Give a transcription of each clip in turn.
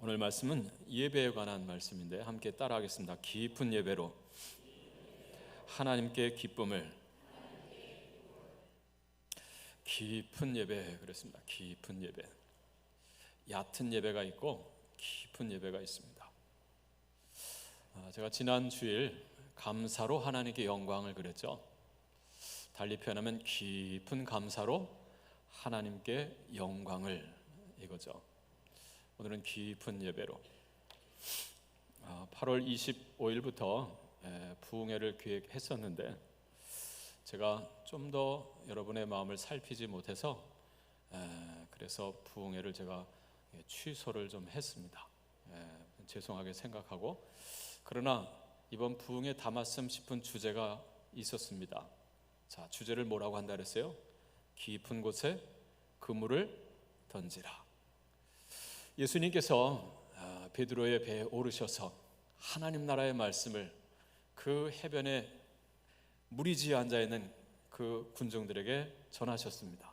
오늘 말씀은 예배에 관한 말씀인데 함께 따라하겠습니다. 깊은 예배로 하나님께 기쁨을. 깊은 예배 그랬습니다. 깊은 예배. 얕은 예배가 있고 깊은 예배가 있습니다. 제가 지난 주일 감사로 하나님께 영광을 그랬죠. 달리 표현하면 깊은 감사로 하나님께 영광을, 이거죠. 오늘은 깊은 예배로 8월 25일부터 부흥회를 기획했었는데 제가 좀 더 여러분의 마음을 살피지 못해서 그래서 부흥회를 제가 취소를 좀 했습니다. 죄송하게 생각하고, 그러나 이번 부흥회 담았음 싶은 주제가 있었습니다. 자, 주제를 뭐라고 한다 그랬어요? 깊은 곳에 그물을 던지라. 예수님께서 베드로의 배에 오르셔서 하나님 나라의 말씀을 그 해변에 무리지어 앉아있는 그 군중들에게 전하셨습니다.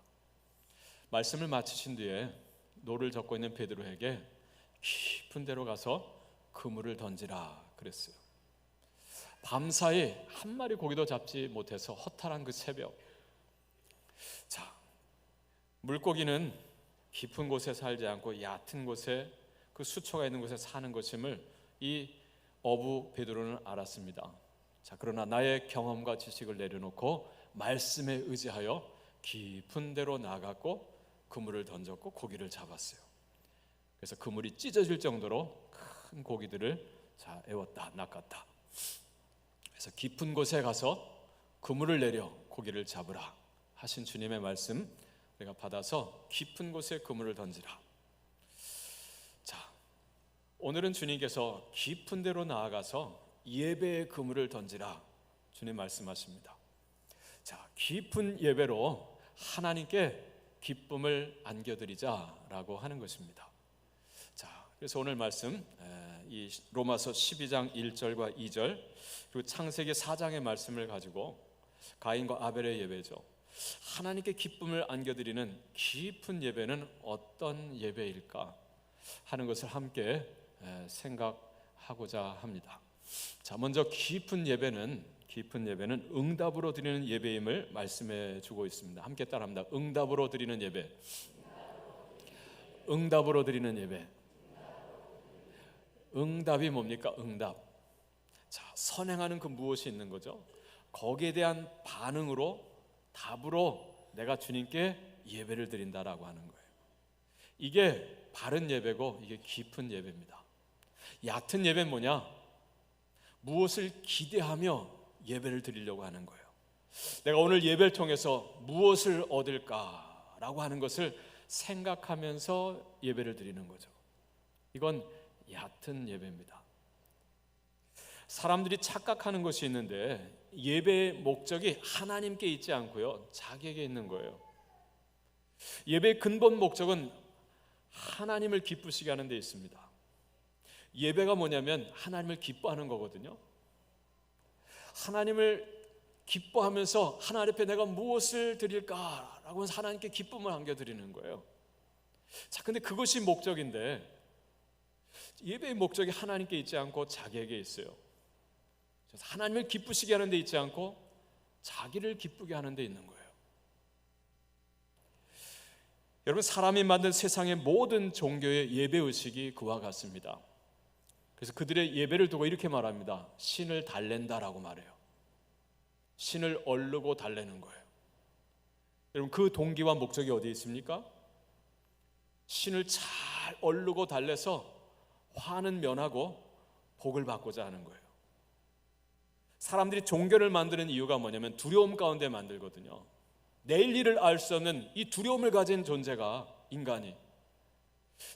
말씀을 마치신 뒤에 노를 젓고 있는 베드로에게 깊은 데로 가서 그물을 던지라 그랬어요. 밤사이 한 마리 고기도 잡지 못해서 허탈한 그 새벽, 자, 물고기는 깊은 곳에 살지 않고 얕은 곳에, 그 수초가 있는 곳에 사는 것임을 이 어부 베드로는 알았습니다. 자, 그러나 나의 경험과 지식을 내려놓고 말씀에 의지하여 깊은 데로 나갔고 그물을 던졌고 고기를 잡았어요. 그래서 그물이 찢어질 정도로 큰 고기들을 애웠다, 낚았다. 그래서 깊은 곳에 가서 그물을 내려 고기를 잡으라 하신 주님의 말씀 우리가 받아서 깊은 곳에 그물을 던지라. 자, 오늘은 주님께서 깊은 데로 나아가서 예배의 그물을 던지라 주님 말씀하십니다. 자, 깊은 예배로 하나님께 기쁨을 안겨드리자라고 하는 것입니다. 자, 그래서 오늘 말씀 이 로마서 12장 1절과 2절 그리고 창세기 4장의 말씀을 가지고 가인과 아벨의 예배죠. 하나님께 기쁨을 안겨드리는 깊은 예배는 어떤 예배일까 하는 것을 함께 생각하고자 합니다. 자, 먼저 깊은 예배는 응답으로 드리는 예배임을 말씀해 주고 있습니다. 함께 따라합니다. 응답으로 드리는 예배. 응답으로 드리는 예배. 응답이 뭡니까? 응답. 자, 선행하는 그 무엇이 있는 거죠? 거기에 대한 반응으로, 답으로 내가 주님께 예배를 드린다라고 하는 거예요. 이게 바른 예배고 이게 깊은 예배입니다. 얕은 예배는 뭐냐? 무엇을 기대하며 예배를 드리려고 하는 거예요. 내가 오늘 예배를 통해서 무엇을 얻을까라고 하는 것을 생각하면서 예배를 드리는 거죠. 이건 얕은 예배입니다. 사람들이 착각하는 것이 있는데 예배의 목적이 하나님께 있지 않고요, 자기에게 있는 거예요. 예배의 근본 목적은 하나님을 기쁘시게 하는 데 있습니다. 예배가 뭐냐면 하나님을 기뻐하는 거거든요. 하나님을 기뻐하면서 하나님 앞에 내가 무엇을 드릴까라고 해서 하나님께 기쁨을 안겨드리는 거예요. 자, 근데 그것이 목적인데 예배의 목적이 하나님께 있지 않고 자기에게 있어요. 하나님을 기쁘시게 하는 데 있지 않고 자기를 기쁘게 하는 데 있는 거예요. 여러분, 사람이 만든 세상의 모든 종교의 예배의식이 그와 같습니다. 그래서 그들의 예배를 두고 이렇게 말합니다. 신을 달랜다라고 말해요. 신을 얼르고 달래는 거예요. 여러분, 그 동기와 목적이 어디에 있습니까? 신을 잘 얼르고 달래서 화는 면하고 복을 받고자 하는 거예요. 사람들이 종교를 만드는 이유가 뭐냐면 두려움 가운데 만들거든요. 내일 일을 알 수 없는 이 두려움을 가진 존재가 인간이,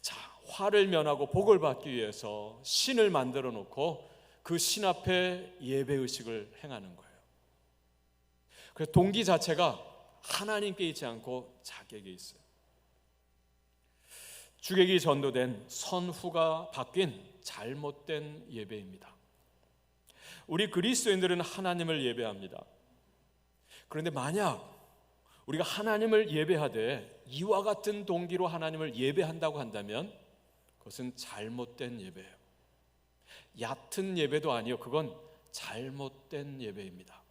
자, 화를 면하고 복을 받기 위해서 신을 만들어 놓고 그 신 앞에 예배의식을 행하는 거예요. 그래서 동기 자체가 하나님께 있지 않고 자기에게 있어요. 주객이 전도된 선후가 바뀐 잘못된 예배입니다. 우리 그리스도인들은 하나님을 예배합니다. 그런데 만약 우리가 하나님을 예배하되 이와 같은 동기로 하나님을 예배한다고 한다면 그것은 잘못된 예배예요. 얕은 예배도 아니요, 그건 잘못된 예배입니다.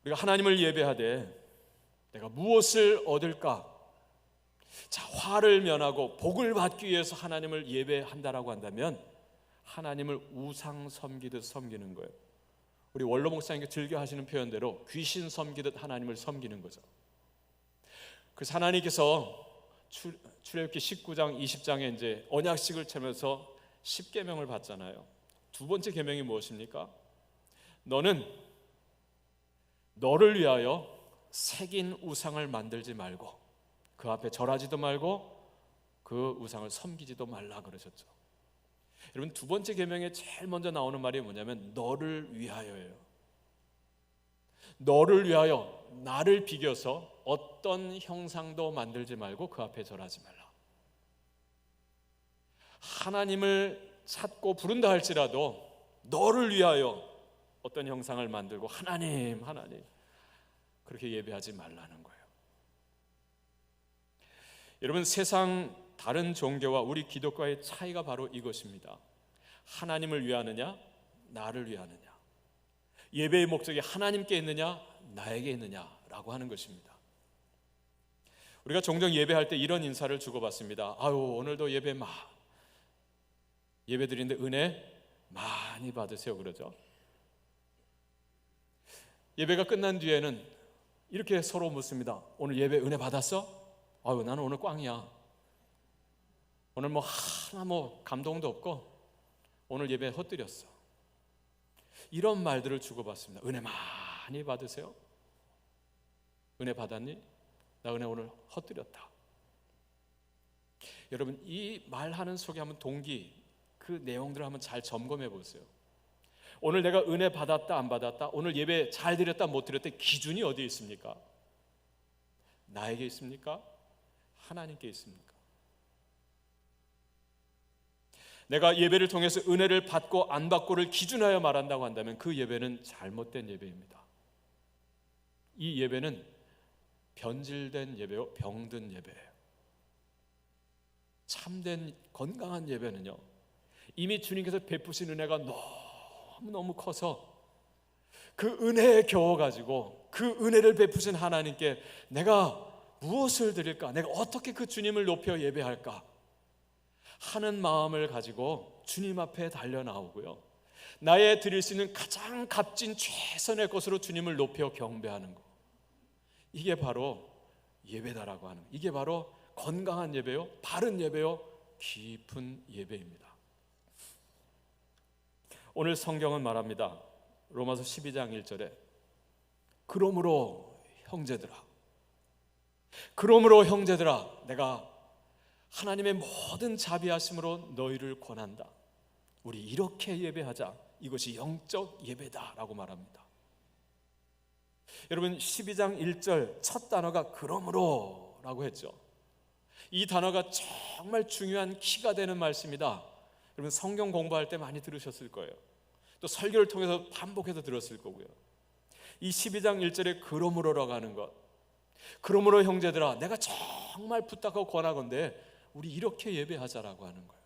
우리가 하나님을 예배하되 내가 무엇을 얻을까? 자, 화를 면하고 복을 받기 위해서 하나님을 예배한다라고 한다면 하나님을 우상 섬기듯 섬기는 거예요. 우리 원로 목사님께 즐겨 하시는 표현대로 귀신 섬기듯 하나님을 섬기는 거죠. 그래서 하나님께서 출애굽기 19장 20장에 이제 언약식을 차면서 10계명을 받잖아요. 두 번째 계명이 무엇입니까? 너는 너를 위하여 새긴 우상을 만들지 말고 그 앞에 절하지도 말고 그 우상을 섬기지도 말라 그러셨죠. 여러분, 두 번째 계명에 제일 먼저 나오는 말이 뭐냐면 너를 위하여예요. 너를 위하여, 나를 비교서 어떤 형상도 만들지 말고 그 앞에 절하지 말라. 하나님을 찾고 부른다 할지라도 너를 위하여 어떤 형상을 만들고 하나님 그렇게 예배하지 말라는 거예요. 여러분, 세상 다른 종교와 우리 기독교의 차이가 바로 이것입니다. 하나님을 위하느냐, 나를 위하느냐. 예배의 목적이 하나님께 있느냐, 나에게 있느냐라고 하는 것입니다. 우리가 종종 예배할 때 이런 인사를 주고받습니다. 아유, 오늘도 예배 드리는데 은혜 많이 받으세요 그러죠. 예배가 끝난 뒤에는 이렇게 서로 묻습니다. 오늘 예배 은혜 받았어? 아유, 나는 오늘 꽝이야. 오늘 하나 감동도 없고 오늘 예배 헛들였어. 이런 말들을 주고받습니다. 은혜 많이 받으세요? 은혜 받았니? 나 은혜 오늘 헛들였다. 여러분, 이 말하는 속에 한번 동기, 그 내용들을 한번 잘 점검해 보세요. 오늘 내가 은혜 받았다 안 받았다, 오늘 예배 잘 드렸다 못 드렸다, 기준이 어디에 있습니까? 나에게 있습니까? 하나님께 있습니까? 내가 예배를 통해서 은혜를 받고 안 받고를 기준하여 말한다고 한다면 그 예배는 잘못된 예배입니다. 이 예배는 변질된 예배요, 병든 예배예요. 참된 건강한 예배는요, 이미 주님께서 베푸신 은혜가 너무 커서 그 은혜에 겨워가지고 그 은혜를 베푸신 하나님께 내가 무엇을 드릴까? 내가 어떻게 그 주님을 높여 예배할까? 하는 마음을 가지고 주님 앞에 달려 나오고요, 나의 드릴 수 있는 가장 값진 최선의 것으로 주님을 높여 경배하는 것, 이게 바로 예배다라고 하는, 이게 바로 건강한 예배요, 바른 예배요, 깊은 예배입니다. 오늘 성경은 말합니다. 로마서 12장 1절에 그러므로 형제들아 내가 하나님의 모든 자비하심으로 너희를 권한다. 우리 이렇게 예배하자. 이것이 영적 예배다라고 말합니다. 여러분, 12장 1절 첫 단어가 그러므로라고 했죠. 이 단어가 정말 중요한 키가 되는 말씀이다. 여러분, 성경 공부할 때 많이 들으셨을 거예요. 또 설교를 통해서 반복해서 들었을 거고요. 이 12장 1절에 그러므로라고 하는 것, 그러므로 형제들아 내가 정말 부탁하고 권하건대 우리 이렇게 예배하자라고 하는 거예요.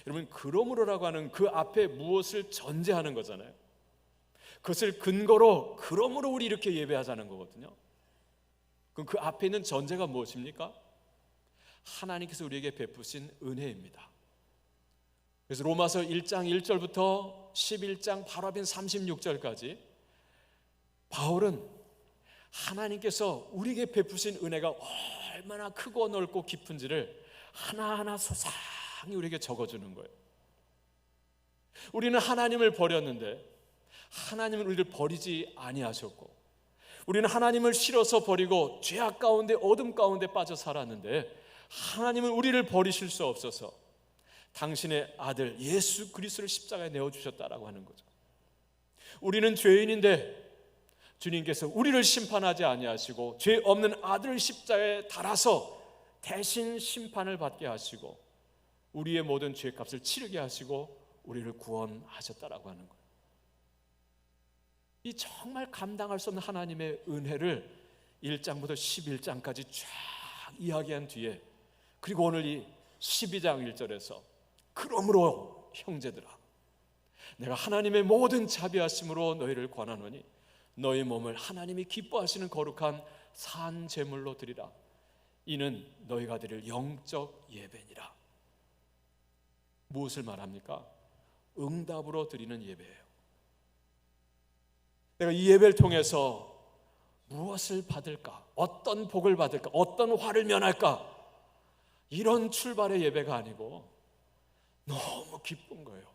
여러분, 그러므로라고 하는 그 앞에 무엇을 전제하는 거잖아요. 그것을 근거로 그러므로 우리 이렇게 예배하자는 거거든요. 그럼 그 앞에 있는 전제가 무엇입니까? 하나님께서 우리에게 베푸신 은혜입니다. 그래서 로마서 1장 1절부터 11장 바로 앞인 36절까지 바울은 하나님께서 우리에게 베푸신 은혜가 얼마나 크고 넓고 깊은지를 하나하나 소상히 우리에게 적어주는 거예요. 우리는 하나님을 버렸는데 하나님은 우리를 버리지 아니하셨고, 우리는 하나님을 싫어서 버리고 죄악 가운데 어둠 가운데 빠져 살았는데 하나님은 우리를 버리실 수 없어서 당신의 아들 예수 그리스도를 십자가에 내어주셨다라고 하는 거죠. 우리는 죄인인데 주님께서 우리를 심판하지 아니하시고 죄 없는 아들을 십자가에 달아서 대신 심판을 받게 하시고 우리의 모든 죄값을 치르게 하시고 우리를 구원하셨다라고 하는 거예요. 이 정말 감당할 수 없는 하나님의 은혜를 1장부터 11장까지 쫙 이야기한 뒤에, 그리고 오늘 이 12장 1절에서 그러므로 형제들아 내가 하나님의 모든 자비하심으로 너희를 권하노니 너희 몸을 하나님이 기뻐하시는 거룩한 산 제물로 드리라. 이는 너희가 드릴 영적 예배니라. 무엇을 말합니까? 응답으로 드리는 예배예요. 내가 이 예배를 통해서 무엇을 받을까? 어떤 복을 받을까? 어떤 화를 면할까? 이런 출발의 예배가 아니고 너무 기쁜 거예요.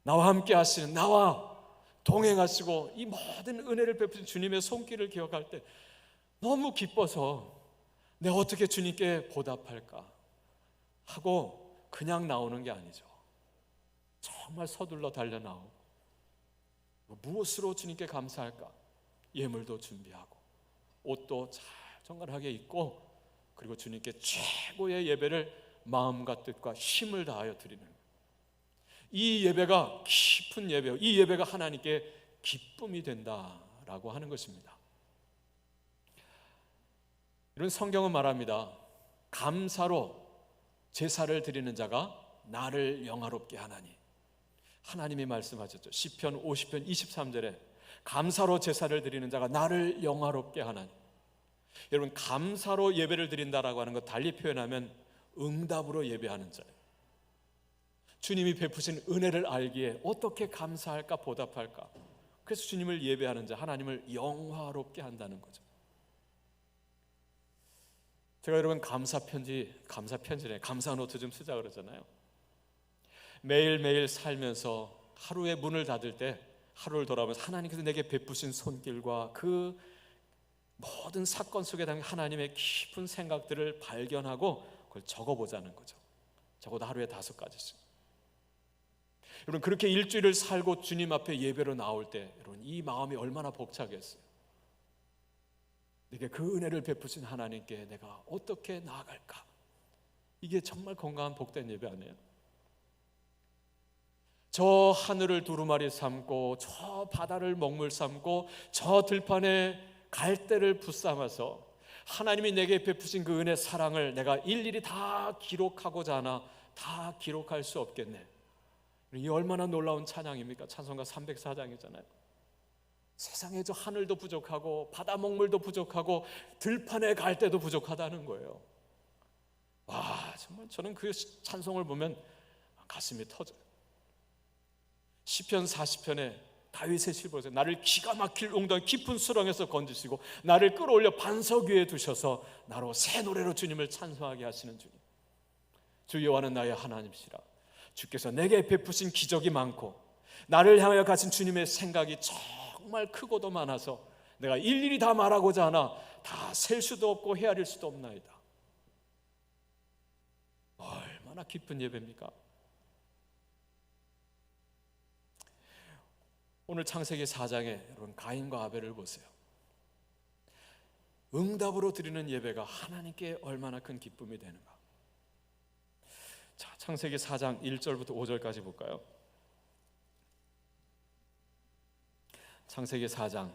나와 함께 하시는, 나와 동행하시고 이 모든 은혜를 베푸신 주님의 손길을 기억할 때 너무 기뻐서 내가 어떻게 주님께 보답할까 하고 그냥 나오는 게 아니죠. 정말 서둘러 달려 나오고 무엇으로 주님께 감사할까? 예물도 준비하고 옷도 잘 정갈하게 입고, 그리고 주님께 최고의 예배를 마음과 뜻과 힘을 다하여 드리는 거예요. 이 예배가 깊은 예배요, 이 예배가 하나님께 기쁨이 된다라고 하는 것입니다. 이런 성경은 말합니다. 감사로 제사를 드리는 자가 나를 영화롭게 하나니. 하나님이 말씀하셨죠. 시편 50편 23절에 감사로 제사를 드리는 자가 나를 영화롭게 하나니. 여러분, 감사로 예배를 드린다라고 하는 것 달리 표현하면 응답으로 예배하는 자예요. 주님이 베푸신 은혜를 알기에 어떻게 감사할까 보답할까. 그래서 주님을 예배하는 자, 하나님을 영화롭게 한다는 거죠. 제가 여러분 감사 편지에 감사 노트 좀 쓰자 그러잖아요. 매일매일 살면서 하루의 문을 닫을 때 하루를 돌아보면서 하나님께서 내게 베푸신 손길과 그 모든 사건 속에 담긴 하나님의 깊은 생각들을 발견하고 그걸 적어보자는 거죠. 적어도 하루에 5가지씩. 여러분, 그렇게 일주일을 살고 주님 앞에 예배로 나올 때 여러분 이 마음이 얼마나 벅차겠어요. 내게 그 은혜를 베푸신 하나님께 내가 어떻게 나아갈까? 이게 정말 건강한 복된 예배 아니에요? 저 하늘을 두루마리 삼고 저 바다를 먹물 삼고 저 들판에 갈대를 붙삼아서 하나님이 내게 베푸신 그 은혜 사랑을 내가 일일이 다 기록하고자 하나 다 기록할 수 없겠네. 이 얼마나 놀라운 찬양입니까? 찬송가 304장이잖아요. 세상에 저 하늘도 부족하고 바다 먹물도 부족하고 들판에 갈대도 부족하다는 거예요. 와, 정말 저는 그 찬송을 보면 가슴이 터져요. 시편 40편에 다윗의 시를 보세요. 나를 기가 막힐 웅덩이 깊은 수렁에서 건지시고 나를 끌어올려 반석 위에 두셔서 나로 새 노래로 주님을 찬송하게 하시는 주님. 주 여호와는 나의 하나님이시라. 주께서 내게 베푸신 기적이 많고 나를 향하여 가진 주님의 생각이 정말 크고도 많아서 내가 일일이 다 말하고자 하나 다 셀 수도 없고 헤아릴 수도 없나이다. 얼마나 깊은 예배입니까? 오늘 창세기 4장에 여러분 가인과 아벨을 보세요. 응답으로 드리는 예배가 하나님께 얼마나 큰 기쁨이 되는가. 자, 창세기 4장 1절부터 5절까지 볼까요? 창세기 4장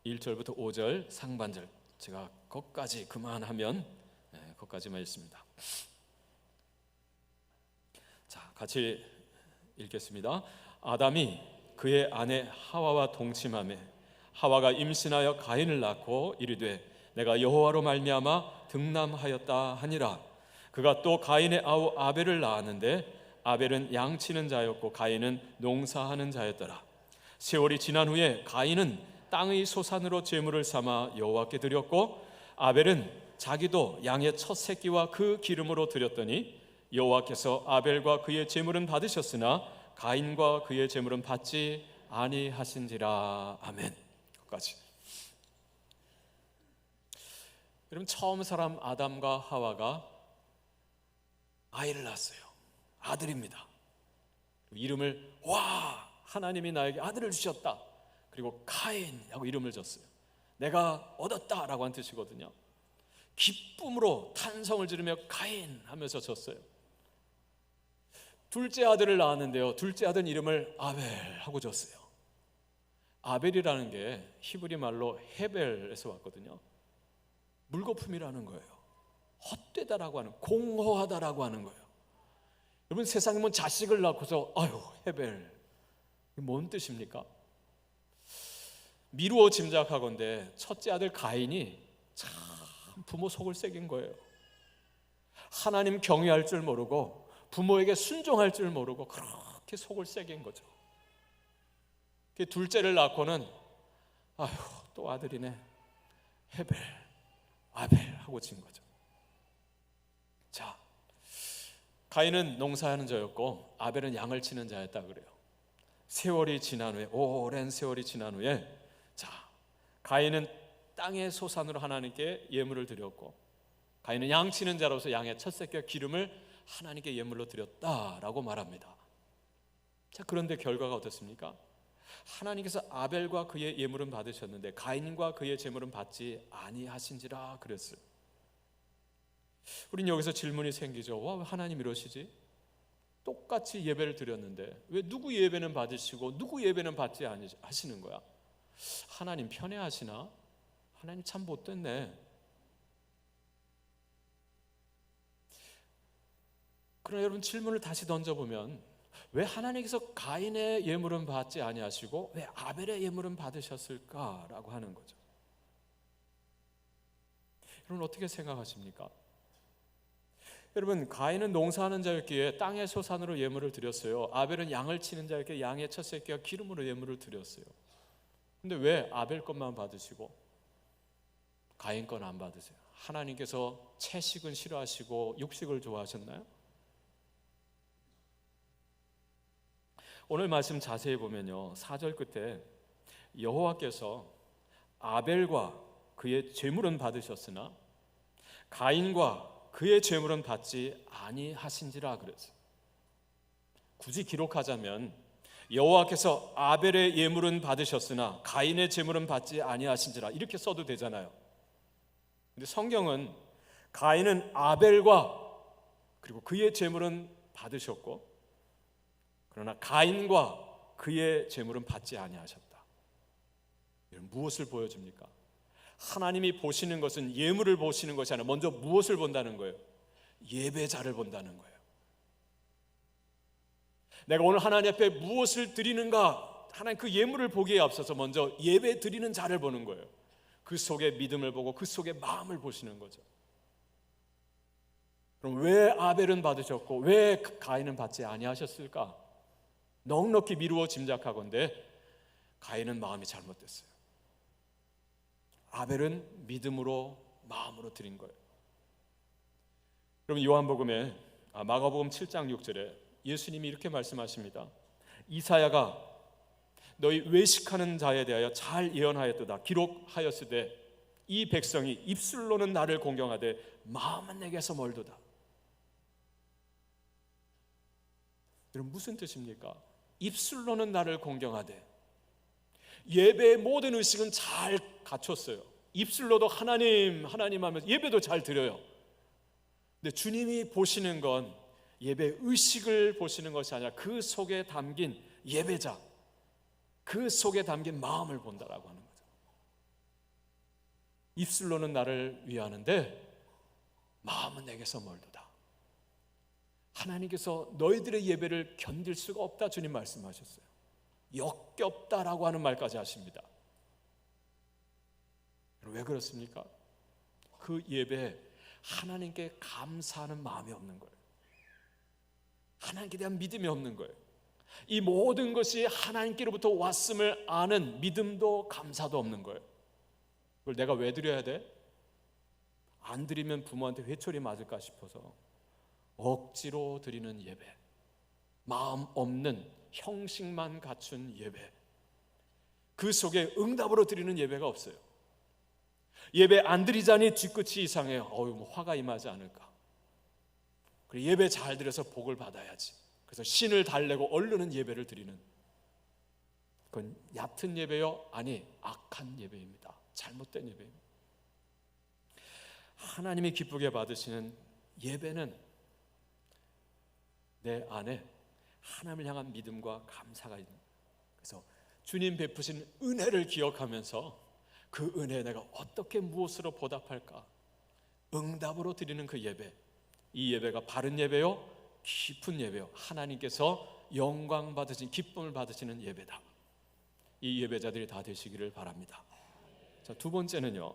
1절부터 5절 상반절, 제가 거기까지 그만하면 거기까지만 읽습니다. 자, 같이 읽겠습니다. 아담이 그의 아내 하와와 동침하매 하와가 임신하여 가인을 낳고 이르되 내가 여호와로 말미암아 등남하였다 하니라. 그가 또 가인의 아우 아벨을 낳았는데 아벨은 양치는 자였고 가인은 농사하는 자였더라. 세월이 지난 후에 가인은 땅의 소산으로 제물을 삼아 여호와께 드렸고 아벨은 자기도 양의 첫 새끼와 그 기름으로 드렸더니 여호와께서 아벨과 그의 제물은 받으셨으나 가인과 그의 제물은 받지 아니하신지라. 아멘. 끝까지. 여러분, 처음 사람 아담과 하와가 아이를 낳았어요. 아들입니다. 이름을 와, 하나님이 나에게 아들을 주셨다. 그리고 가인이라고 이름을 줬어요. 내가 얻었다라고 한 뜻이거든요. 기쁨으로 탄성을 지르며 가인 하면서 줬어요. 둘째 아들을 낳았는데요, 둘째 아들 이름을 아벨 하고 줬어요. 아벨이라는 게 히브리 말로 헤벨에서 왔거든요. 물거품이라는 거예요. 헛되다라고 하는, 공허하다라고 하는 거예요. 여러분, 세상에 뭐 자식을 낳고서 아유 헤벨, 이게 뭔 뜻입니까? 미루어 짐작하건대 첫째 아들 가인이 참 부모 속을 새긴 거예요. 하나님 경외할 줄 모르고 부모에게 순종할 줄 모르고 그렇게 속을 새긴 거죠. 둘째를 낳고는 아휴 또 아들이네, 헤벨 아벨 하고 진 거죠. 자, 가인은 농사하는 자였고 아벨은 양을 치는 자였다 그래요. 세월이 지난 후에, 오랜 세월이 지난 후에, 자, 가인은 땅의 소산으로 하나님께 예물을 드렸고, 가인은 양 치는 자로서 양의 첫 새끼와 기름을 하나님께 예물로 드렸다라고 말합니다. 자, 그런데 결과가 어떻습니까? 하나님께서 아벨과 그의 예물은 받으셨는데 가인과 그의 제물은 받지 아니하신지라 그랬어요. 우린 여기서 질문이 생기죠. 와, 왜 하나님 이러시지? 똑같이 예배를 드렸는데 왜 누구 예배는 받으시고 누구 예배는 받지 아니하시는 거야? 하나님 편애하시나? 하나님 참 못됐네. 그러나 여러분, 질문을 다시 던져보면 왜 하나님께서 가인의 예물은 받지 아니하시고 왜 아벨의 예물은 받으셨을까라고 하는 거죠. 여러분, 어떻게 생각하십니까? 여러분, 가인은 농사하는 자였기에 땅의 소산으로 예물을 드렸어요. 아벨은 양을 치는 자였기에 양의 첫 새끼와 기름으로 예물을 드렸어요. 근데 왜 아벨 것만 받으시고 가인 건 안 받으세요? 하나님께서 채식은 싫어하시고 육식을 좋아하셨나요? 오늘 말씀 자세히 보면요, 4절 끝에 여호와께서 아벨과 그의 제물은 받으셨으나 가인과 그의 제물은 받지 아니하신지라 그랬어요. 굳이 기록하자면 여호와께서 아벨의 예물은 받으셨으나 가인의 제물은 받지 아니하신지라 이렇게 써도 되잖아요. 근데 성경은 가인은 아벨과 그리고 그의 제물은 받으셨고 그러나 가인과 그의 제물은 받지 아니하셨다. 이런 무엇을 보여줍니까? 하나님이 보시는 것은 예물을 보시는 것이 아니라 먼저 무엇을 본다는 거예요? 예배자를 본다는 거예요. 내가 오늘 하나님 앞에 무엇을 드리는가, 하나님 그 예물을 보기에 앞서서 먼저 예배 드리는 자를 보는 거예요. 그 속에 믿음을 보고 그 속에 마음을 보시는 거죠. 그럼 왜 아벨은 받으셨고 왜 가인은 받지 아니하셨을까? 넉넉히 미루어 짐작하건대 가인은 마음이 잘못됐어요. 아벨은 믿음으로 마음으로 드린 거예요. 여러분, 요한복음에 마가복음 7장 6절에 예수님이 이렇게 말씀하십니다. 이사야가 너희 외식하는 자에 대하여 잘 예언하였도다. 기록하였으되 이 백성이 입술로는 나를 공경하되 마음은 내게서 멀도다. 여러분, 무슨 뜻입니까? 입술로는 나를 공경하되, 예배의 모든 의식은 잘 갖췄어요. 입술로도 하나님 하나님 하면서 예배도 잘 드려요. 근데 주님이 보시는 건 예배 의식을 보시는 것이 아니라 그 속에 담긴 예배자, 그 속에 담긴 마음을 본다라고 하는 거죠. 입술로는 나를 위하는데 마음은 내게서 멀도다. 하나님께서 너희들의 예배를 견딜 수가 없다 주님 말씀하셨어요. 역겹다라고 하는 말까지 하십니다. 왜 그렇습니까? 그 예배에 하나님께 감사하는 마음이 없는 거예요. 하나님께 대한 믿음이 없는 거예요. 이 모든 것이 하나님께로부터 왔음을 아는 믿음도 감사도 없는 거예요. 그걸 내가 왜 드려야 돼? 안 드리면 부모한테 회초리 맞을까 싶어서 억지로 드리는 예배, 마음 없는 형식만 갖춘 예배, 그 속에 응답으로 드리는 예배가 없어요. 예배 안 드리자니 뒤끝이 이상해요. 뭐 화가 임하지 않을까. 그리고 예배 잘 드려서 복을 받아야지. 그래서 신을 달래고 얼르는 예배를 드리는, 그건 얕은 예배요? 아니, 악한 예배입니다. 잘못된 예배입니다. 하나님이 기쁘게 받으시는 예배는 내 안에 하나님을 향한 믿음과 감사가 있는, 그래서 주님 베푸신 은혜를 기억하면서 그 은혜에 내가 어떻게 무엇으로 보답할까, 응답으로 드리는 그 예배, 이 예배가 바른 예배요, 깊은 예배요, 하나님께서 영광 받으신, 기쁨을 받으시는 예배다. 이 예배자들이 다 되시기를 바랍니다. 자, 두 번째는요,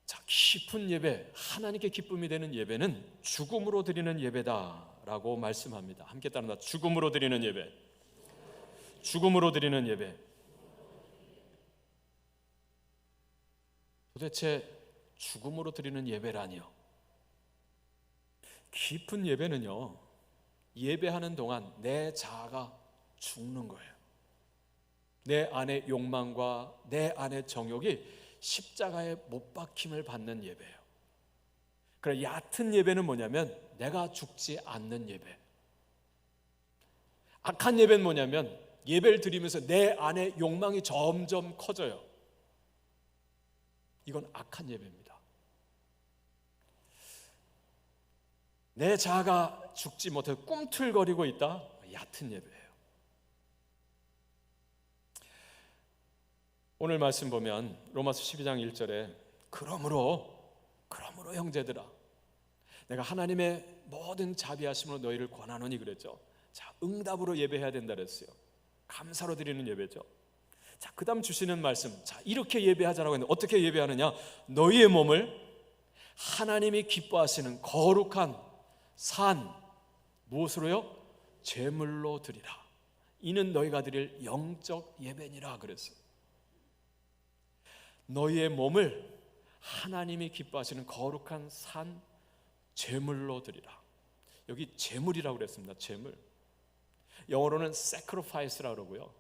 자, 깊은 예배, 하나님께 기쁨이 되는 예배는 죽음으로 드리는 예배다라고 말씀합니다. 함께 따릅니다. 죽음으로 드리는 예배. 죽음으로 드리는 예배. 도대체 죽음으로 드리는 예배라니요? 깊은 예배는요, 예배하는 동안 내 자아가 죽는 거예요. 내 안의 욕망과 내 안의 정욕이 십자가에 못 박힘을 받는 예배예요. 그래, 얕은 예배는 뭐냐면 내가 죽지 않는 예배. 악한 예배는 뭐냐면 예배를 드리면서 내 안의 욕망이 점점 커져요. 이건 악한 예배입니다. 내 자아가 죽지 못해 꿈틀거리고 있다? 얕은 예배예요. 오늘 말씀 보면 로마서 12장 1절에 그러므로 형제들아, 내가 하나님의 모든 자비하심으로 너희를 권하노니 그랬죠. 자, 응답으로 예배해야 된다 그랬어요. 감사로 드리는 예배죠. 자, 그 다음 주시는 말씀, 자, 이렇게 예배하자라고 했는데 어떻게 예배하느냐? 너희의 몸을 하나님이 기뻐하시는 거룩한 산, 무엇으로요? 제물로 드리라. 이는 너희가 드릴 영적 예배니라 그랬어요. 너희의 몸을 하나님이 기뻐하시는 거룩한 산, 제물로 드리라. 여기 제물이라고 그랬습니다. 제물. 영어로는 sacrifice라고 그러고요,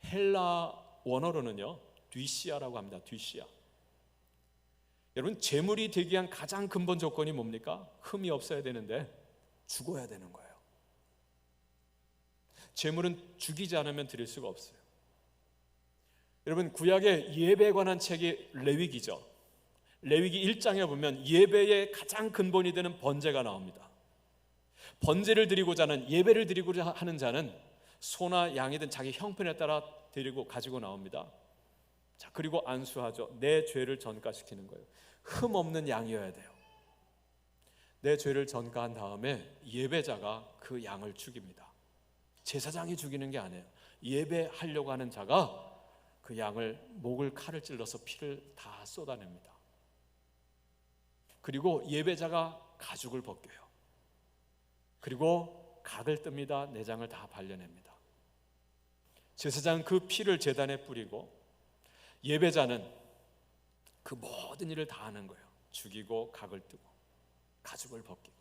헬라 원어로는요 뒤시아라고 합니다. 뒤시아. 여러분, 제물이 되기 위한 가장 근본 조건이 뭡니까? 흠이 없어야 되는데 죽어야 되는 거예요. 제물은 죽이지 않으면 드릴 수가 없어요. 여러분, 구약의 예배에 관한 책이 레위기죠. 레위기 1장에 보면 예배의 가장 근본이 되는 번제가 나옵니다. 번제를 드리고자 하는, 예배를 드리고자 하는 자는 소나 양이든 자기 형편에 따라 드리고 가지고 나옵니다. 자, 그리고 안수하죠. 내 죄를 전가시키는 거예요. 흠 없는 양이어야 돼요. 내 죄를 전가한 다음에 예배자가 그 양을 죽입니다. 제사장이 죽이는 게 아니에요. 예배하려고 하는 자가 그 양을, 목을 칼을 찔러서 피를 다 쏟아냅니다. 그리고 예배자가 가죽을 벗겨요. 그리고 각을 뜹니다. 내장을 다 발려냅니다. 제사장은 그 피를 제단에 뿌리고 예배자는 그 모든 일을 다 하는 거예요. 죽이고 각을 뜨고 가죽을 벗기고.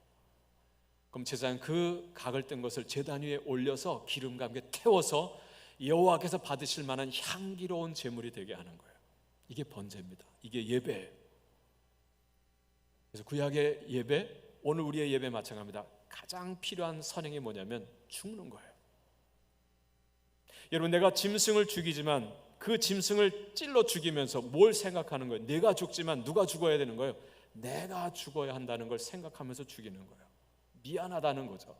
그럼 제사장은 그 각을 뜬 것을 제단 위에 올려서 기름과 함께 태워서 여호와께서 받으실 만한 향기로운 제물이 되게 하는 거예요. 이게 번제입니다. 이게 예배예요. 그래서 구약의 예배, 오늘 우리의 예배 마찬가지입니다. 가장 필요한 선행이 뭐냐면 죽는 거예요. 여러분, 내가 짐승을 죽이지만 그 짐승을 찔러 죽이면서 뭘 생각하는 거예요? 내가 죽지만 누가 죽어야 되는 거예요? 내가 죽어야 한다는 걸 생각하면서 죽이는 거예요. 미안하다는 거죠.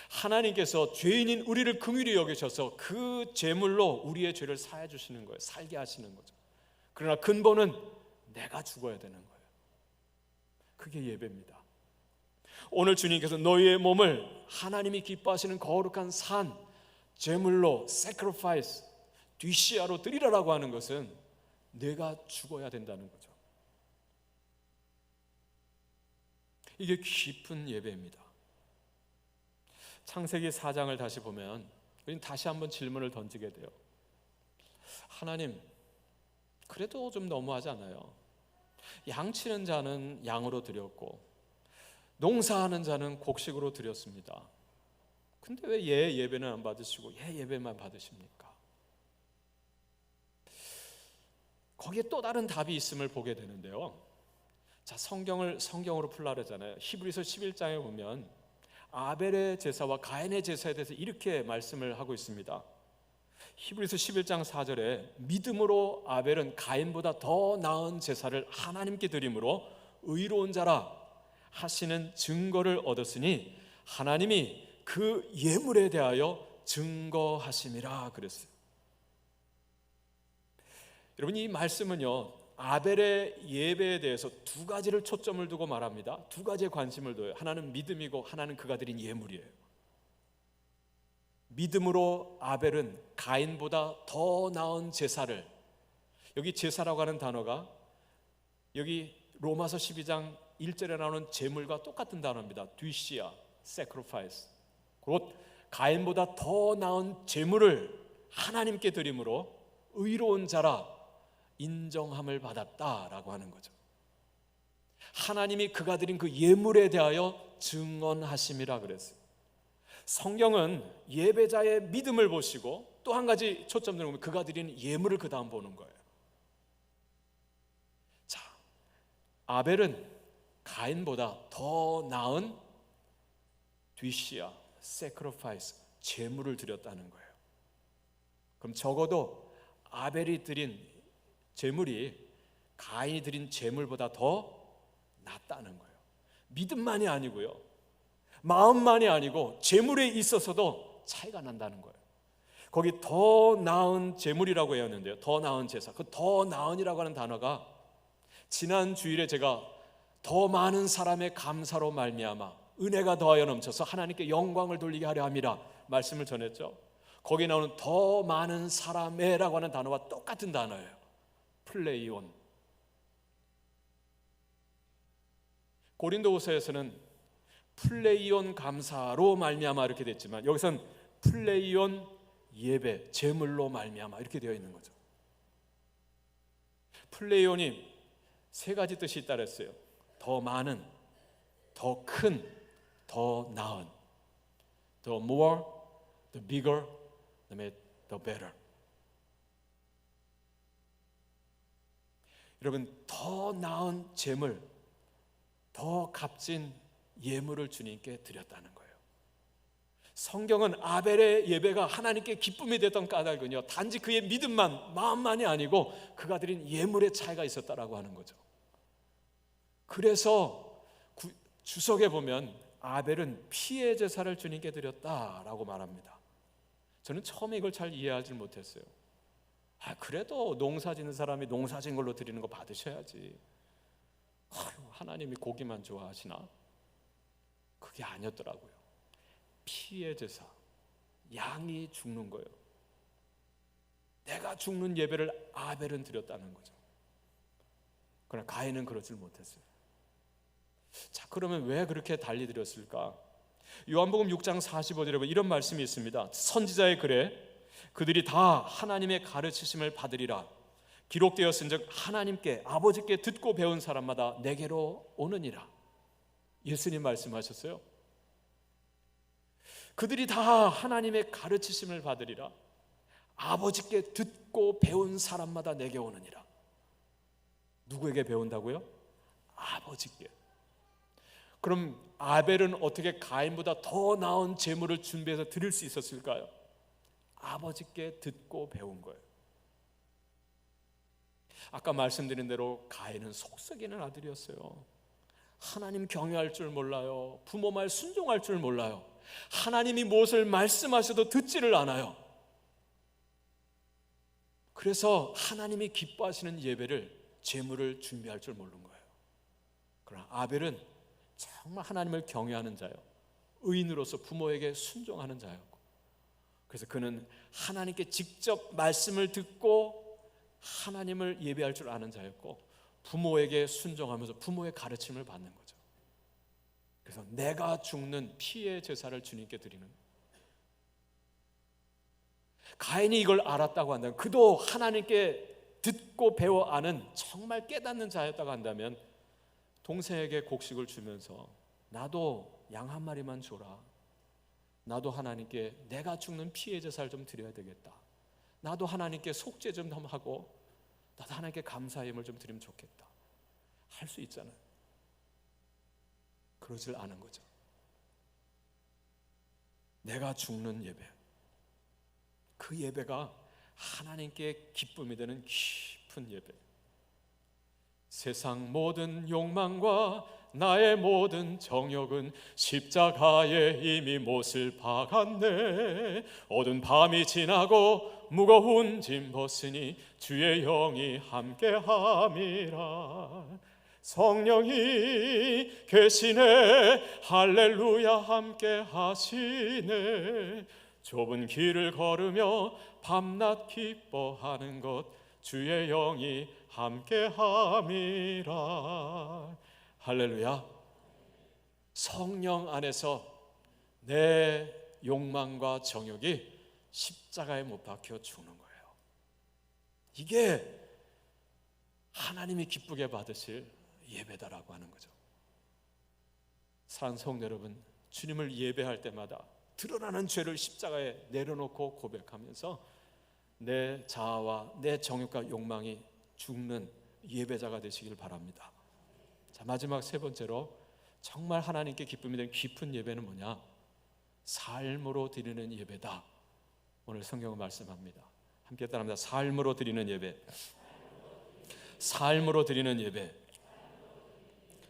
하나님께서 죄인인 우리를 긍휼히 여기셔서 그 제물로 우리의 죄를 사해 주시는 거예요. 살게 하시는 거죠. 그러나 근본은 내가 죽어야 되는 거예요. 그게 예배입니다. 오늘 주님께서 너희의 몸을 하나님이 기뻐하시는 거룩한 산, 제물로, sacrifice, 뒤시아로 드리라라고 하는 것은 내가 죽어야 된다는 거죠. 이게 깊은 예배입니다. 창세기 4장을 다시 보면 우리는 다시 한번 질문을 던지게 돼요. 하나님, 그래도 좀 너무하지 않아요? 양치는 자는 양으로 드렸고 농사하는 자는 곡식으로 드렸습니다. 근데 왜 얘 예배는 안 받으시고 얘 예배만 받으십니까? 거기에 또 다른 답이 있음을 보게 되는데요. 자, 성경으로 풀라 그러잖아요. 히브리서 11장에 보면 아벨의 제사와 가인의 제사에 대해서 이렇게 말씀을 하고 있습니다. 히브리서 11장 4절에 믿음으로 아벨은 가인보다 더 나은 제사를 하나님께 드림으로 의로운 자라 하시는 증거를 얻었으니 하나님이 그 예물에 대하여 증거하심이라 그랬어요. 여러분, 이 말씀은요, 아벨의 예배에 대해서 두 가지를 초점을 두고 말합니다. 두 가지에 관심을 둬요. 하나는 믿음이고 하나는 그가 드린 예물이에요. 믿음으로 아벨은 가인보다 더 나은 제사를, 여기 제사라고 하는 단어가 여기 로마서 12장 1절에 나오는 제물과 똑같은 단어입니다. 뒤시아, sacrifice. 곧 가인보다 더 나은 제물을 하나님께 드림으로 의로운 자라 인정함을 받았다라고 하는 거죠. 하나님이 그가 드린 그 예물에 대하여 증언하심이라 그랬어요. 성경은 예배자의 믿음을 보시고 또 한 가지 초점 두고 그가 드린 예물을 그 다음 보는 거예요. 자, 아벨은 가인보다 더 나은 뒤시아, sacrifice, 제물을 드렸다는 거예요. 그럼 적어도 아벨이 드린 제물이 가인이 드린 제물보다 더 낫다는 거예요. 믿음만이 아니고요, 마음만이 아니고 제물에 있어서도 차이가 난다는 거예요. 거기 더 나은 제물이라고 했는데요, 더 나은 제사, 그 더 나은이라고 하는 단어가 지난 주일에 제가 더 많은 사람의 감사로 말미암아 은혜가 더하여 넘쳐서 하나님께 영광을 돌리게 하려 함이라 말씀을 전했죠. 거기 나오는 더 많은 사람의라고 하는 단어와 똑같은 단어예요. 플레이온. 고린도후서에서는 플레이온 감사로 말미암아 이렇게 됐지만 여기서는 플레이온 예배, 제물로 말미암아 이렇게 되어 있는 거죠. 플레이온이 세 가지 뜻이 있다 그랬어요. 더 많은, 더 큰, 더 나은. The more, the bigger, the better. 여러분, 더 나은 제물, 더 값진 예물을 주님께 드렸다는 거예요. 성경은 아벨의 예배가 하나님께 기쁨이 됐던 까닭은요, 단지 그의 믿음만, 마음만이 아니고 그가 드린 예물의 차이가 있었다라고 하는 거죠. 그래서 주석에 보면 아벨은 피의 제사를 주님께 드렸다라고 말합니다. 저는 처음에 이걸 잘 이해하지 못했어요. 그래도 농사 짓는 사람이 농사 짓는 걸로 드리는 거 받으셔야지. 하나님이 고기만 좋아하시나? 그게 아니었더라고요. 피의 제사, 양이 죽는 거예요. 내가 죽는 예배를 아벨은 드렸다는 거죠. 그러나 가인은 그러질 못했어요. 자, 그러면 왜 그렇게 달리 드렸을까? 요한복음 6장 45절에 보면 이런 말씀이 있습니다. 선지자의 글에 그들이 다 하나님의 가르치심을 받으리라 기록되었은즉 하나님께 아버지께 듣고 배운 사람마다 내게로 오느니라. 예수님 말씀하셨어요. 그들이 다 하나님의 가르치심을 받으리라. 아버지께 듣고 배운 사람마다 내게 오느니라. 누구에게 배운다고요? 아버지께. 그럼 아벨은 어떻게 가인보다 더 나은 제물을 준비해서 드릴 수 있었을까요? 아버지께 듣고 배운 거예요. 아까 말씀드린 대로 가인은 속썩이는 아들이었어요. 하나님 경외할 줄 몰라요. 부모 말 순종할 줄 몰라요. 하나님이 무엇을 말씀하셔도 듣지를 않아요. 그래서 하나님이 기뻐하시는 예배를, 제물을 준비할 줄 모르는 거예요. 그러나 아벨은 정말 하나님을 경외하는 자요, 의인으로서 부모에게 순종하는 자였고, 그래서 그는 하나님께 직접 말씀을 듣고 하나님을 예배할 줄 아는 자였고, 부모에게 순종하면서 부모의 가르침을 받는 거죠. 그래서 내가 죽는 피의 제사를 주님께 드리는, 가인이 이걸 알았다고 한다면, 그도 하나님께 듣고 배워 아는 정말 깨닫는 자였다고 한다면 동생에게 곡식을 주면서 나도 양 한 마리만 줘라, 나도 하나님께 내가 죽는 피의 제사를 좀 드려야 되겠다, 나도 하나님께 속죄 좀 하고 나도 하나님께 감사의 힘을 좀 드리면 좋겠다 할 수 있잖아요. 그러질 않은 거죠. 내가 죽는 예배, 그 예배가 하나님께 기쁨이 되는 깊은 예배. 세상 모든 욕망과 나의 모든 정욕은 십자가에 이미 못을 박았네. 어두운 밤이 지나고 무거운 짐 벗으니 주의 영이 함께함이라. 성령이 계시네. 할렐루야 함께 하시네. 좁은 길을 걸으며 밤낮 기뻐하는 것 주의 영이 함께함이라. 할렐루야. 성령 안에서 내 욕망과 정욕이 십자가에 못 박혀 죽는 거예요. 이게 하나님이 기쁘게 받으실 예배다라고 하는 거죠. 사랑하는 성도 여러분, 주님을 예배할 때마다 드러나는 죄를 십자가에 내려놓고 고백하면서 내 자아와 내 정욕과 욕망이 죽는 예배자가 되시길 바랍니다. 자, 마지막 세 번째로 정말 하나님께 기쁨이 되는 깊은 예배는 뭐냐? 삶으로 드리는 예배다. 오늘 성경은 말씀합니다. 함께 따라합니다. 삶으로 드리는 예배. 삶으로 드리는 예배.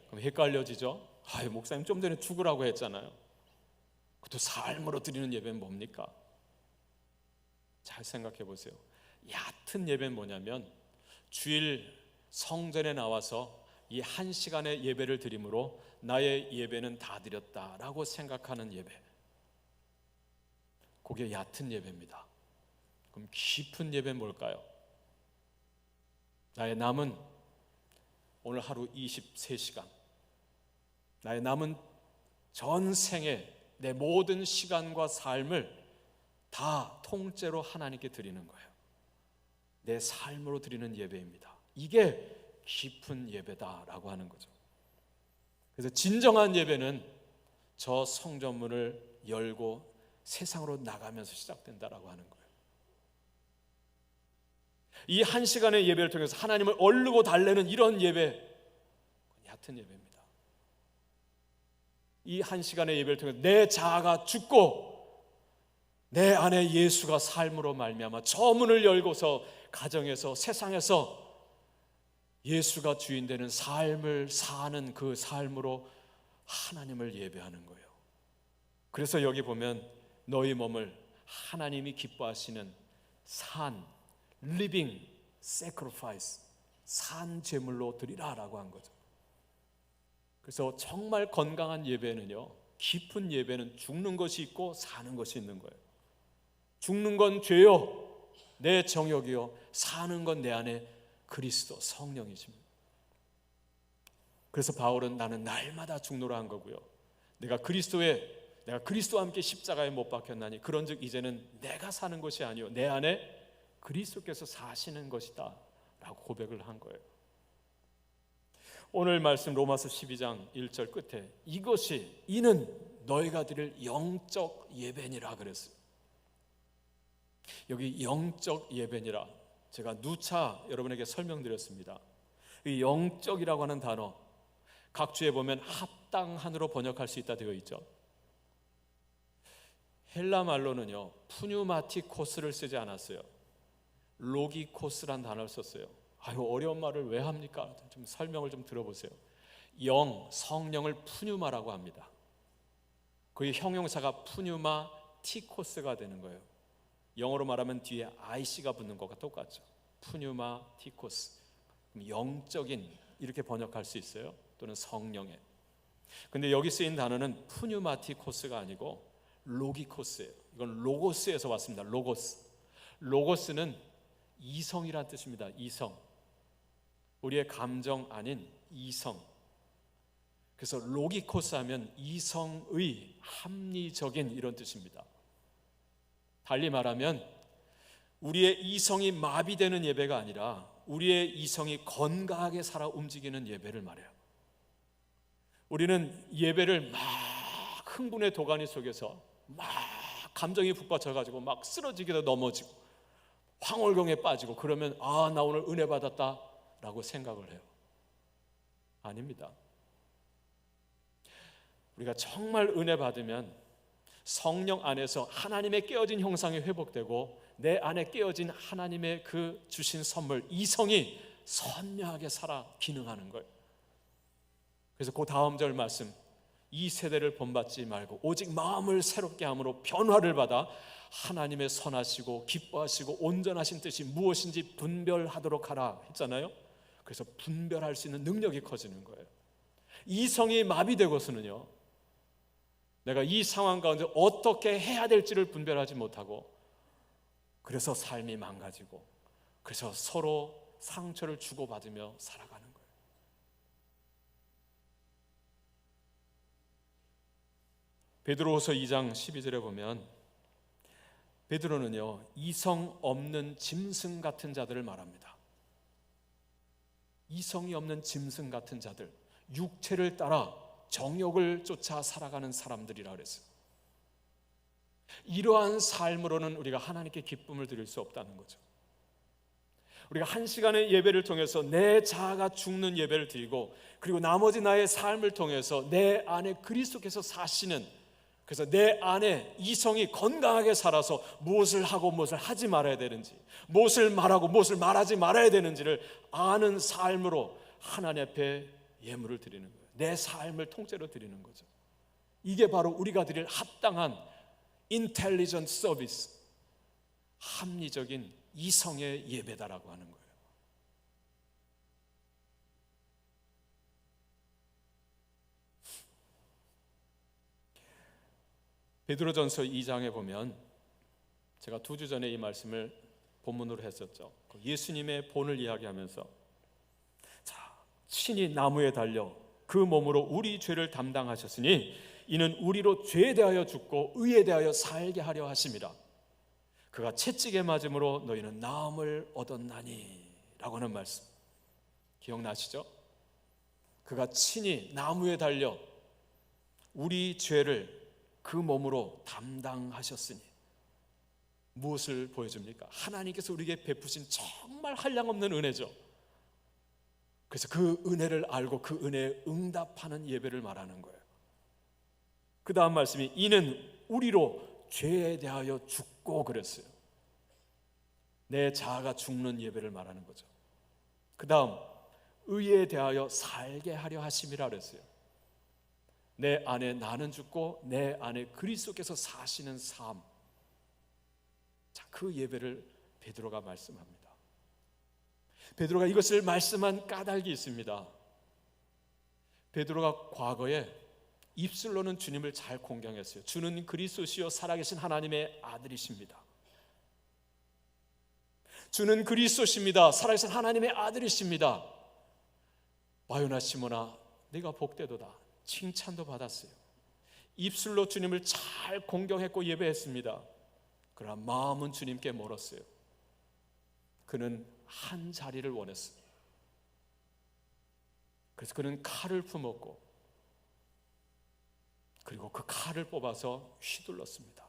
그럼 헷갈려지죠? 목사님 좀 전에 죽으라고 했잖아요. 그것도 삶으로 드리는 예배는 뭡니까? 잘 생각해 보세요. 얕은 예배는 뭐냐면 주일 성전에 나와서 이 한 시간의 예배를 드림으로 나의 예배는 다 드렸다라고 생각하는 예배, 그게 얕은 예배입니다. 그럼 깊은 예배는 뭘까요? 나의 남은 오늘 하루 23시간, 나의 남은 전생에 내 모든 시간과 삶을 다 통째로 하나님께 드리는 거예요. 내 삶으로 드리는 예배입니다. 이게 깊은 예배다라고 하는 거죠. 그래서 진정한 예배는 저 성전문을 열고 세상으로 나가면서 시작된다라고 하는 거예요. 이 한 시간의 예배를 통해서 하나님을 얼르고 달래는 이런 예배, 얕은 예배입니다. 이 한 시간의 예배를 통해서 내 자아가 죽고 내 안에 예수가 삶으로 말미암아 저 문을 열고서 가정에서 세상에서 예수가 주인 되는 삶을 사는 그 삶으로 하나님을 예배하는 거예요. 그래서 여기 보면 너희 몸을 하나님이 기뻐하시는 산, living sacrifice, 산 제물로 드리라라고 한 거죠. 그래서 정말 건강한 예배는요, 깊은 예배는 죽는 것이 있고 사는 것이 있는 거예요. 죽는 건 죄요, 내 정욕이요, 사는 건 내 안에 그리스도 성령이십니다. 그래서 바울은 나는 날마다 죽노라 한 거고요. 내가 그리스도와 함께 십자가에 못 박혔나니 그런즉 이제는 내가 사는 것이 아니요 내 안에 그리스도께서 사시는 것이다 라고 고백을 한 거예요. 오늘 말씀 로마서 12장 1절 끝에 이는 너희가 드릴 영적 예배니라 그랬어요. 여기 영적 예배니라 제가 누차 여러분에게 설명드렸습니다. 이 영적이라고 하는 단어 각주에 보면 합당한으로 번역할 수 있다 되어 있죠. 헬라 말로는요 푸뉴마티코스를 쓰지 않았어요. 로기코스란 단어를 썼어요. 어려운 말을 왜 합니까? 좀 설명을 좀 들어보세요. 성령을 푸뉴마라고 합니다. 그 형용사가 푸뉴마티코스가 되는 거예요. 영어로 말하면 뒤에 IC가 붙는 것과 똑같죠. 푸뉴마티코스, 영적인 이렇게 번역할 수 있어요. 또는 성령의. 근데 여기 쓰인 단어는 푸뉴마티코스가 아니고 로기코스예요. 이건 로고스에서 왔습니다. 로고스는 이성이란 뜻입니다. 이성, 우리의 감정 아닌 이성. 그래서 로기코스 하면 이성의 합리적인 이런 뜻입니다. 달리 말하면 우리의 이성이 마비되는 예배가 아니라 우리의 이성이 건강하게 살아 움직이는 예배를 말해요. 우리는 예배를 막 흥분의 도가니 속에서 막 감정이 북받쳐가지고 막 쓰러지기도 넘어지고 황홀경에 빠지고 그러면 나 오늘 은혜 받았다 라고 생각을 해요. 아닙니다. 우리가 정말 은혜 받으면 성령 안에서 하나님의 깨어진 형상이 회복되고 내 안에 깨어진 하나님의 그 주신 선물 이성이 선명하게 살아 기능하는 거예요. 그래서 그 다음 절 말씀, 이 세대를 본받지 말고 오직 마음을 새롭게 함으로 변화를 받아 하나님의 선하시고 기뻐하시고 온전하신 뜻이 무엇인지 분별하도록 하라 했잖아요. 그래서 분별할 수 있는 능력이 커지는 거예요. 이성이 마비되고서는요, 내가 이 상황 가운데 어떻게 해야 될지를 분별하지 못하고, 그래서 삶이 망가지고, 그래서 서로 상처를 주고받으며 살아가는 거예요. 베드로후서 2장 12절에 보면 베드로는요, 이성 없는 짐승 같은 자들을 말합니다. 이성이 없는 짐승 같은 자들, 육체를 따라 정욕을 쫓아 살아가는 사람들이라 그랬어요. 이러한 삶으로는 우리가 하나님께 기쁨을 드릴 수 없다는 거죠. 우리가 한 시간의 예배를 통해서 내 자아가 죽는 예배를 드리고, 그리고 나머지 나의 삶을 통해서 내 안에 그리스도께서 사시는, 그래서 내 안에 이성이 건강하게 살아서 무엇을 하고 무엇을 하지 말아야 되는지, 무엇을 말하고 무엇을 말하지 말아야 되는지를 아는 삶으로 하나님 앞에 예물을 드리는 거예요. 내 삶을 통째로 드리는 거죠. 이게 바로 우리가 드릴 합당한 인텔리전트 서비스, 합리적인 이성의 예배다라고 하는 거예요. 베드로전서 2장에 보면, 제가 2주 전에 이 말씀을 본문으로 했었죠. 예수님의 본을 이야기하면서, 자, 친히 나무에 달려 그 몸으로 우리 죄를 담당하셨으니 이는 우리로 죄에 대하여 죽고 의에 대하여 살게 하려 하심이라. 그가 채찍에 맞음으로 너희는 나음을 얻었나니 라고 하는 말씀 기억나시죠? 그가 친히 나무에 달려 우리 죄를 그 몸으로 담당하셨으니, 무엇을 보여줍니까? 하나님께서 우리에게 베푸신 정말 한량없는 은혜죠. 그래서 그 은혜를 알고 그 은혜에 응답하는 예배를 말하는 거예요. 그 다음 말씀이 이는 우리로 죄에 대하여 죽고 그랬어요. 내 자아가 죽는 예배를 말하는 거죠. 그 다음 의에 대하여 살게 하려 하심이라 그랬어요. 내 안에 나는 죽고 내 안에 그리스도께서 사시는 삶. 자, 그 예배를 베드로가 말씀합니다. 베드로가 이것을 말씀한 까닭이 있습니다. 베드로가 과거에 입술로는 주님을 잘 공경했어요. 주는 그리스도시요 살아계신 하나님의 아들이십니다. 주는 그리스도십니다. 살아계신 하나님의 아들이십니다. 바요나 시모나 네가 복되도다. 칭찬도 받았어요. 입술로 주님을 잘 공경했고 예배했습니다. 그러나 마음은 주님께 멀었어요. 그는 한 자리를 원했어요. 그래서 그는 칼을 품었고, 그리고 그 칼을 뽑아서 휘둘렀습니다.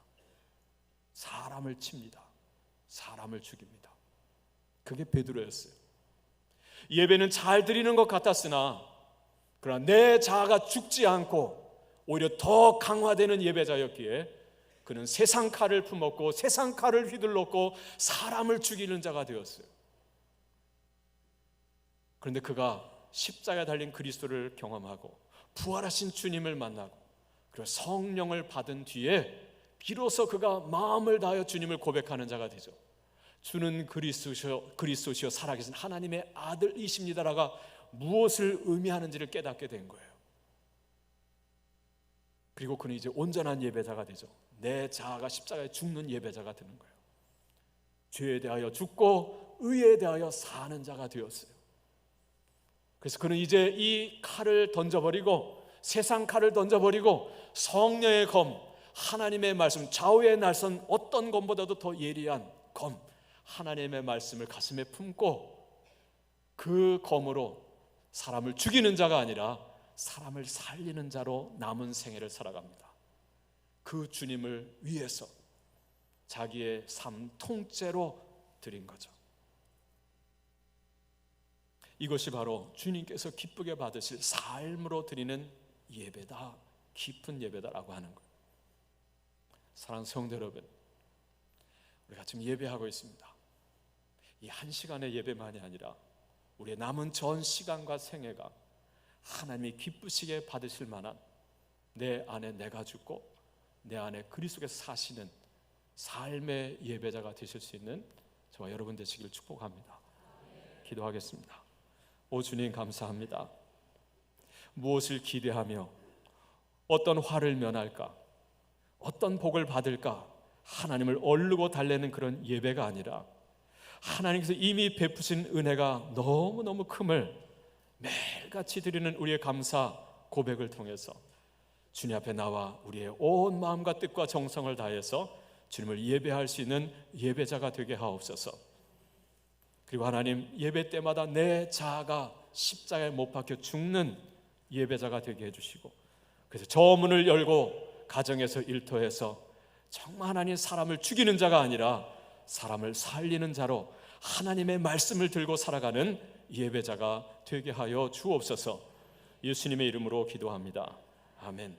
사람을 칩니다. 사람을 죽입니다. 그게 베드로였어요. 예배는 잘 드리는 것 같았으나, 그러나 내 자아가 죽지 않고 오히려 더 강화되는 예배자였기에 그는 세상 칼을 품었고 세상 칼을 휘둘렀고 사람을 죽이는 자가 되었어요. 그런데 그가 십자가에 달린 그리스도를 경험하고 부활하신 주님을 만나고 그리고 성령을 받은 뒤에 비로소 그가 마음을 다하여 주님을 고백하는 자가 되죠. 주는 그리스도시요 살아계신 하나님의 아들이십니다라가 무엇을 의미하는지를 깨닫게 된 거예요. 그리고 그는 이제 온전한 예배자가 되죠. 내 자아가 십자가에 죽는 예배자가 되는 거예요. 죄에 대하여 죽고 의에 대하여 사는 자가 되었어요. 그래서 그는 이제 이 칼을 던져버리고 세상 칼을 던져버리고 성령의 검, 하나님의 말씀, 좌우에 날선 어떤 검보다도 더 예리한 검, 하나님의 말씀을 가슴에 품고 그 검으로 사람을 죽이는 자가 아니라 사람을 살리는 자로 남은 생애를 살아갑니다. 그 주님을 위해서 자기의 삶 통째로 드린 거죠. 이것이 바로 주님께서 기쁘게 받으실 삶으로 드리는 예배다, 깊은 예배다라고 하는 거예요. 사랑하는 성도 여러분, 우리가 지금 예배하고 있습니다. 이 한 시간의 예배만이 아니라 우리의 남은 전 시간과 생애가 하나님이 기쁘시게 받으실 만한 내 안에 내가 죽고 내 안에 그리스도께서 사시는 삶의 예배자가 되실 수 있는 저와 여러분 되시길 축복합니다. 기도하겠습니다. 오 주님, 감사합니다. 무엇을 기대하며 어떤 화를 면할까, 어떤 복을 받을까 하나님을 얼르고 달래는 그런 예배가 아니라 하나님께서 이미 베푸신 은혜가 너무너무 큼을 매일같이 드리는 우리의 감사 고백을 통해서 주님 앞에 나와 우리의 온 마음과 뜻과 정성을 다해서 주님을 예배할 수 있는 예배자가 되게 하옵소서. 그리고 하나님, 예배 때마다 내 자아가 십자가에 못 박혀 죽는 예배자가 되게 해주시고, 그래서 저 문을 열고 가정에서 일터에서 정말 하나님 사람을 죽이는 자가 아니라 사람을 살리는 자로 하나님의 말씀을 들고 살아가는 예배자가 되게 하여 주옵소서. 예수님의 이름으로 기도합니다. 아멘.